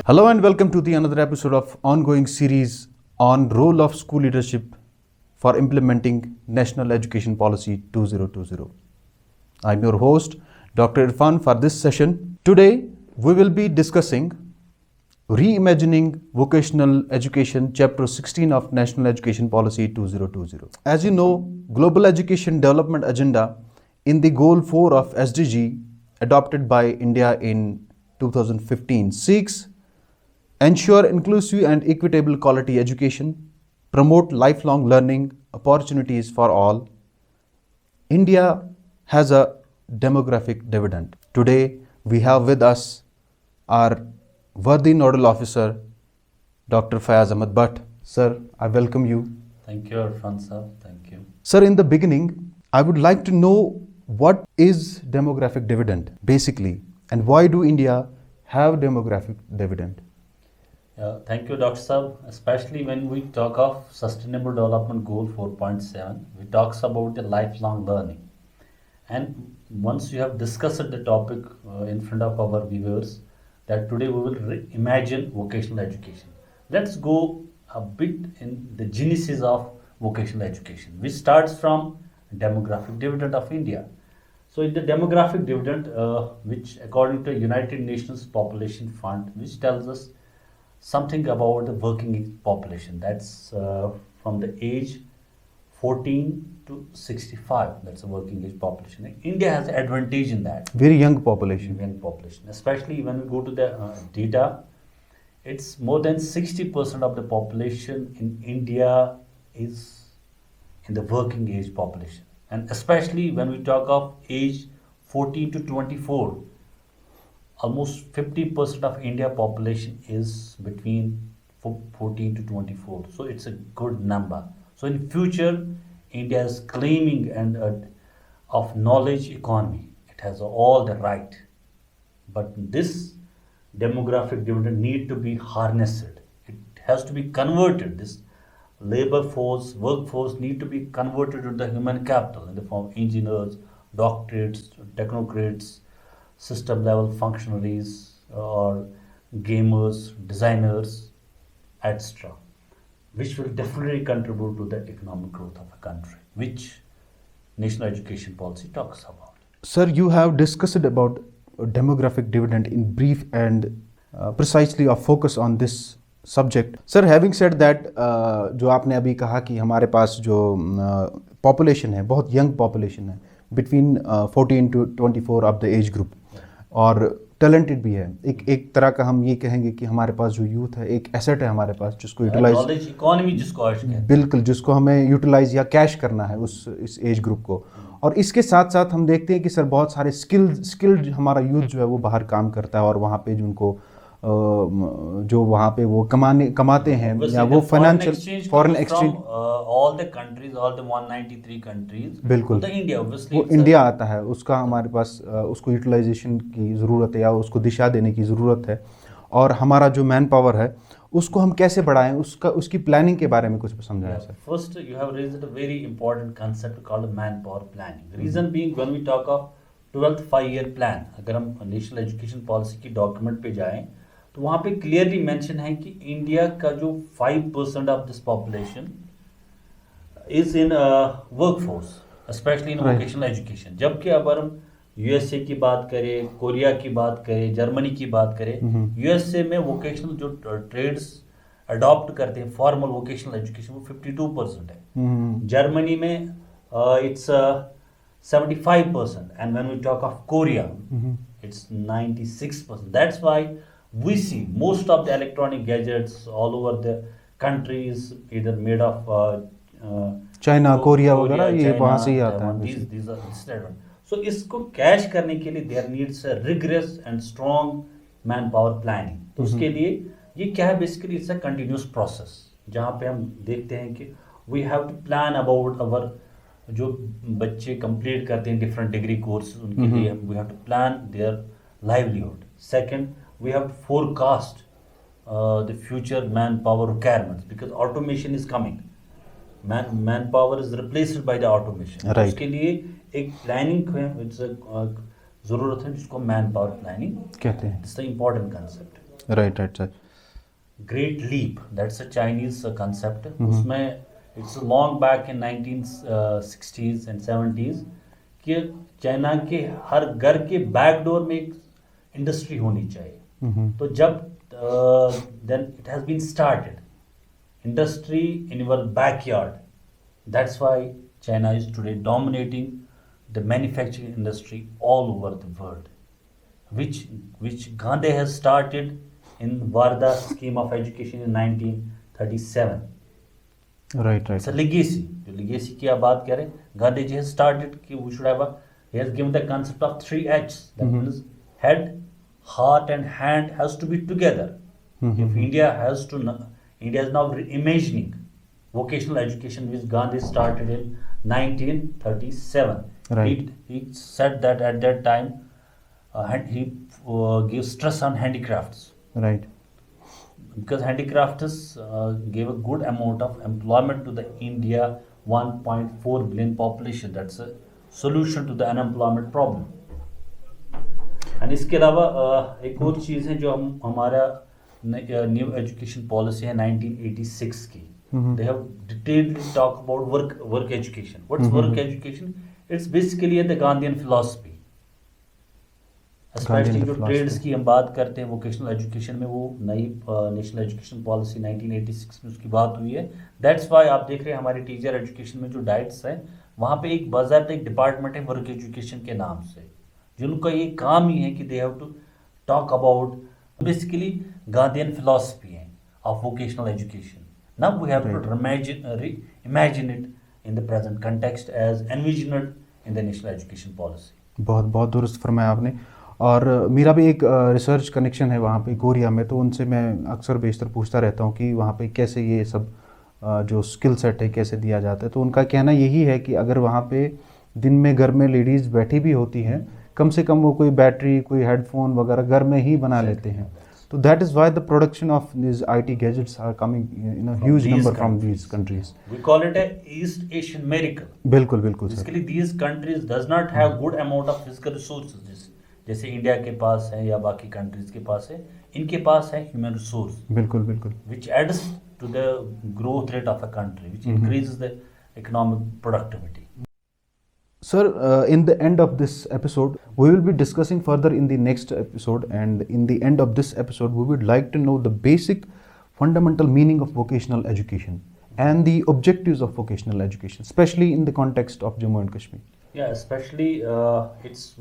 Hello and welcome to the another episode of ongoing series on role of school leadership for implementing National Education Policy 2020. I'm your host Dr. Irfan for this session. Today we will be discussing Reimagining Vocational Education Chapter 16 of National Education Policy 2020. As you know, Global Education Development Agenda in the Goal 4 of SDG adopted by India in 2015 seeks ensure inclusive and equitable quality education, promote lifelong learning opportunities for all. India has a demographic dividend. Today we have with us our worthy nodal officer, Dr. Fayaz Ahmad Bhat. Sir, I welcome you. Thank you, Irfan sir. Thank you. Sir, in the beginning, I would like to know what is demographic dividend basically, and why do India have demographic dividend? Thank you, Dr. Sir. Especially when we talk of Sustainable Development Goal 4.7, we talks about the lifelong learning. And once you have discussed the topic in front of our viewers, that today we will reimagine vocational education. Let's go a bit in the genesis of vocational education, which starts from demographic dividend of India. So in the demographic dividend, which according to United Nations Population Fund, which tells us something about the working age population, that's from the age 14 to 65, that's a working age population. India has an advantage in that. Very young population. Young population, especially when we go to the data, it's more than 60% of the population in India is in the working age population. And especially when we talk of age 14 to 24, almost 50% of India population is between 14 to 24. So it's a good number. So in future, India is claiming of knowledge economy. It has all the right. But this demographic dividend need to be harnessed. It has to be converted. This labor force, workforce need to be converted into the human capital in the form of engineers, doctorates, technocrats, system level functionaries or gamers, designers, etc., which will definitely contribute to the economic growth of a country, which national education policy talks about. Sir, you have discussed about demographic dividend in brief and precisely a focus on this subject. Sir, having said that, जो आपने अभी कहा कि हमारे पास जो population है, बहुत young population है, between 14 to 24 of the age group, और talented भी है. एक तरह का हम ये कहेंगे कि हमारे पास जो youth है, एक asset है हमारे पास जिसको utilize, knowledge economy जिसको कहते हैं, बिल्कुल, जिसको हमें utilize या cash करना है इस age group को. और इसके साथ साथ हम देखते हैं कि सर बहुत सारे skilled हमारा youth जो है वो बाहर काम करता है, और वहाँ पे जिनको जो वहाँ पे वो कमाते हैं या वो financial foreign exchange, all the countries, all the 193 countries, बिल्कुल, तो इंडिया obviously वो इंडिया आता है, उसका हमारे पास उसको यूटिलाइजेशन की ज़रूरत है या उसको दिशा देने की ज़रूरत है. और हमारा जो मैन पावर है उसको हम कैसे बढ़ाएं, उसकी प्लानिंग के बारे में कुछ समझाएं sir. First, you have raised a very important concept called manpower planning. Reason being, when we talk of 12th 5-year plan, अगर हम नेशनल एजुकेशन पॉलिसी की डॉक्यूमेंट पे जाएं तो वहाँ पे क्लियरली मेंशन है कि इंडिया का जो 5% of this population is in workforce, specially in vocational education. जबकि अगर हम यूएसए की बात करें, कोरिया की बात करें, जर्मनी की बात करें, यूएसए में वोकेशनल जो ट्रेड्स अडॉप्ट करते हैं फॉर्मल वोकेशनल एजुकेशन वो 52% है. जर्मनी में it's 75%, and when we talk of Korea it's 96%. That's why we see most of the electronic gadgets all over the countries either made of China, Korea वगैरह, ये वहाँ से ही आता है. These are instead. So इसको cash करने के लिए there needs a rigorous and strong manpower planning. तो उसके लिए ये क्या है, basically it's a continuous process जहाँ पे हम देखते हैं कि we have to plan about our जो बच्चे complete करते हैं different degree courses, उनके लिए we have to plan their livelihood. Second, we have to forecast the future manpower requirements because automation is coming. Manpower is replaced by the automation. Right. उसके लिए एक planning जरूरत है जिसको मैन पावर प्लानिंग कहते हैं. It's the important concept. Right right sir. Great Leap, that's a Chinese concept. उसमें it's long back in 1960s and 70s कि चाइना के हर घर के बैकडोर में एक इंडस्ट्री होनी चाहिए. तो जब then it has been started industry in your backyard. That's why China is today dominating the manufacturing industry all over the world, which Gandhi has started in Varda scheme of education in 1937. Right It's right. a legacy. जो legacy की आप बात करें, Gandhi ji has started कि we should have he has given the concept of 3H's. That means head, heart and hand has to be together. If India is now reimagining vocational education which Gandhi started in 1937. Right. He said that at that time he gives stress on handicrafts. Right. Because handicrafts gave a good amount of employment to the India 1.4 billion population. That's a solution to the unemployment problem. And इसके अलावा एक और चीज़ है जो हमारा new education policy है 1986 की. They have detailedly talked about work education. What's work education? It's basically the Gandhian philosophy. Specially जो ट्रेड्स की हम बात करते हैं वोकेशनल एजुकेशन में, वो नई नेशनल एजुकेशन पॉलिसी 1986 में उसकी बात हुई है. दैट्स वाई आप देख रहे हैं हमारे टीचर एजुकेशन में जो डाइट्स हैं वहाँ पे एक बाज़ाब्ता एक डिपार्टमेंट है वर्क एजुकेशन के नाम से, जिनका ये काम ही है कि they have to talk about basically Gandhian philosophy है of vocational education. Now we have to imagine it in the present context as envisioned in the national education policy. बहुत बहुत दुरुस्त फरमाया आपने. और मेरा भी एक रिसर्च कनेक्शन है वहाँ पे कोरिया में, तो उनसे मैं अक्सर बेशतर पूछता रहता हूँ कि वहाँ पे कैसे ये सब जो स्किल सेट है कैसे दिया जाता है. तो उनका कहना यही है कि अगर वहाँ पे दिन में घर में लेडीज़ बैठी भी होती हैं, कम से कम वो कोई बैटरी कोई हेडफोन वगैरह घर में ही बना लेते हैं. तो that is why the production of this IT gadgets are coming in a huge number from these countries. We call it a East Asian miracle. बिल्कुल बिल्कुल sir. Basically these countries does not have good amount of physical resources जैसे India के पास है या बाकी countries के पास है. इनके पास है ह्यूमन रिसोर्स. बिल्कुल बिल्कुल. which adds to the growth rate of a country, which increases the economic productivity. Sir, in the end of this episode, we will be discussing further in the next episode, and in the end of this episode, we would like to know the basic fundamental meaning of vocational education and the objectives of vocational education, especially in the context of Jammu and Kashmir. Yeah, especially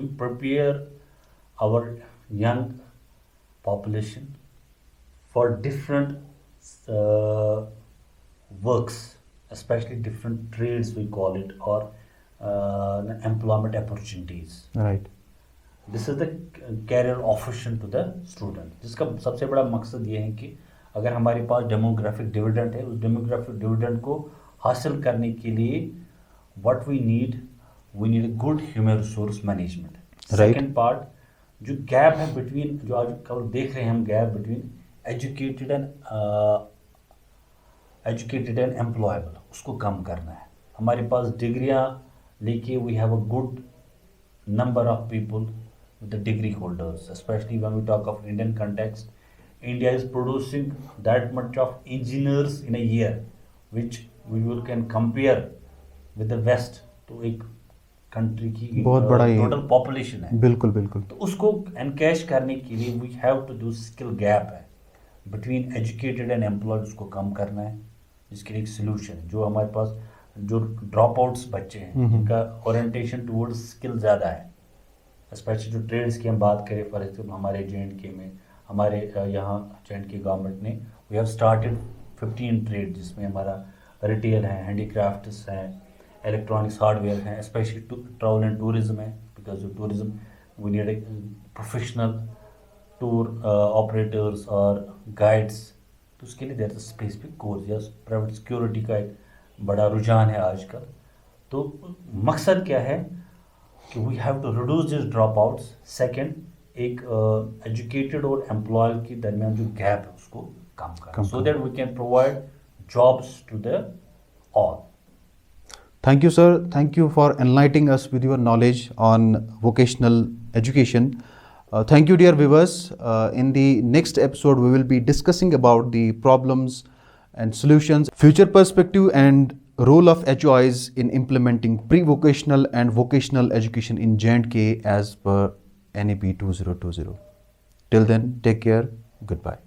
we prepare our young population for different works, especially different trades we call it, or employment opportunities. Right. This is the career option to the student, जिसका सबसे बड़ा मकसद ये है कि अगर हमारे पास demographic dividend है, उस डेमोग्राफिक डिविडेंड को हासिल करने के लिए what we need a good human resource management. Right. Second part, जो गैप है बिटवीन, जो आज कल देख रहे हैं हम, gap between educated and employable, उसको कम करना है. हमारे पास डिग्रियां लेके we have a good number of people with the degree holders, especially when we talk of Indian context. India is producing that much of engineers in a year, which we can compare with the West to एक country की बहुत बड़ा total population है. बिल्कुल बिल्कुल. तो उसको encash करने के लिए we have to do skill gap है between educated and employed, उसको कम करना है, जिसके लिए एक solution है. जो हमारे पास जो ड्रॉप आउट्स बच्चे हैं जिनका ओरिएंटेशन टूवर्ड्स स्किल ज़्यादा है, स्पेशली जो ट्रेड्स की हम बात करें, फॉर एग्जाम्पल हमारे J&K में, हमारे यहाँ J&K गवर्नमेंट ने वी हैव स्टार्टेड 15 ट्रेड, जिसमें हमारा रिटेल है, हैंडीक्राफ्ट्स हैं, इलेक्ट्रॉनिक्स हार्डवेयर हैं, स्पेशली ट्रैवल एंड टूरिज्म है, because tourism we need professional tour operators और गाइड्स. तो उसके लिए देयर इज स्पेसिफिक कोर्स या प्राइवेट सिक्योरिटी का एक बड़ा रुझान है आजकल. तो मकसद क्या है कि we have to reduce this dropouts. Second, एक एजुकेटेड और एम्प्लॉयड के दरमियान जो गैप है उसको कम करना, so that we can provide jobs to the all. Thank you, sir. Thank you for enlightening us with your knowledge on vocational education. Thank you, dear viewers. In the next episode, we will be discussing about the problems and solutions, future perspective, and role of HOIs in implementing pre-vocational and vocational education in J&K as per NEP 2020. Till then, take care. Goodbye.